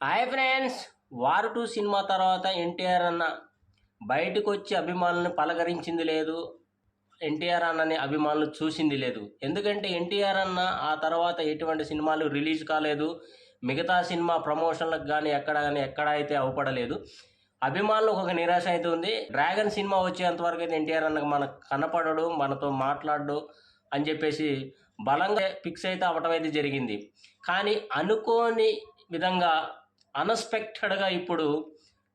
Hi friends, war 2 cinema తర్వాత ఎన్టీఆర్ అన్న బయటకు వచ్చి అభిమానులను పలకరించింది లేదు. ఎన్టీఆర్ అన్నని అభిమానులు చూసింది లేదు. ఎందుకంటే ఎన్టీఆర్ అన్న ఆ తర్వాత ఎటువంటి సినిమాలు రిలీజ్ కాలేదు. మిగతా సినిమా ప్రమోషన్లకు కానీ ఎక్కడ అయితే అవపడలేదు. అభిమానులకు ఒక నిరాశ అయితే ఉంది. డ్రాగన్ సినిమా వచ్చేంతవరకు అయితే ఎన్టీఆర్ అన్నకు మనకు కనపడడు, మనతో మాట్లాడు అని చెప్పేసి బలంగా ఫిక్స్ అయితే అవటం అయితే జరిగింది. కానీ అనుకోని విధంగా అన్ఎక్స్పెక్టెడ్గా ఇప్పుడు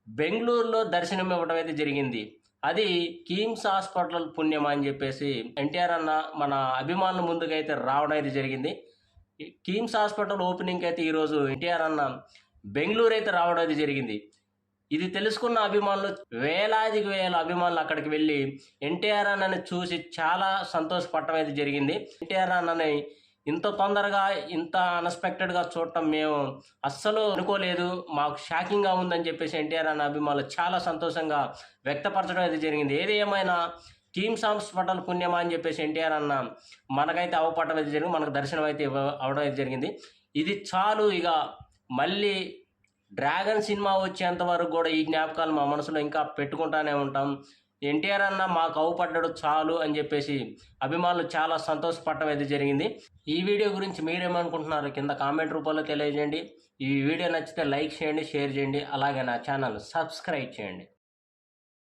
బెంగళూరులో దర్శనం ఇవ్వడం అయితే జరిగింది. అది కిమ్స్ హాస్పిటల్ పుణ్యమా అని చెప్పేసి ఎన్టీఆర్ అన్న మన అభిమానుల ముందుకైతే రావడం అయితే జరిగింది. కిమ్స్ హాస్పిటల్ ఓపెనింగ్ అయితే ఈరోజు ఎన్టీఆర్ అన్న బెంగళూరు అయితే రావడం అయితే జరిగింది. ఇది తెలుసుకున్న అభిమానులు వేలాదికి వేల అభిమానులు అక్కడికి వెళ్ళి ఎన్టీఆర్ అన్నని చూసి చాలా సంతోషపడటం అయితే జరిగింది. ఎన్టీఆర్ అన్నని ఇంత తొందరగా ఇంత అన్ఎక్స్పెక్టెడ్గా చూడటం మేము అస్సలు అనుకోలేదు, మాకు షాకింగ్గా ఉందని చెప్పేసి ఎన్టీఆర్ అన్న అభిమానులు చాలా సంతోషంగా వ్యక్తపరచడం అయితే జరిగింది. ఏది ఏమైనా కిమ్స్ హాస్పిటల్ పుణ్యమా అని చెప్పేసి ఎన్టీఆర్ అన్న మనకైతే అవపడటం అయితే జరిగింది, మనకు దర్శనం అయితే అవడం అయితే జరిగింది. ఇది చాలు, ఇక మళ్ళీ డ్రాగన్ సినిమా వచ్చేంత వరకు కూడా ఈ జ్ఞాపకాలు మా మనసులో ఇంకా పెట్టుకుంటానే ఉంటాం. ఎన్టీఆర్ అన్న మాకు అవుపడ్డాడు చాలు అని చెప్పేసి అభిమానులు చాలా సంతోషపడటం అయితే జరిగింది. ఈ వీడియో గురించి మీరేమనుకుంటున్నారు కింద కామెంట్ రూపంలో తెలియజేయండి. ఈ వీడియో నచ్చితే లైక్ చేయండి, షేర్ చేయండి, అలాగే నా ఛానల్ సబ్స్క్రైబ్ చేయండి.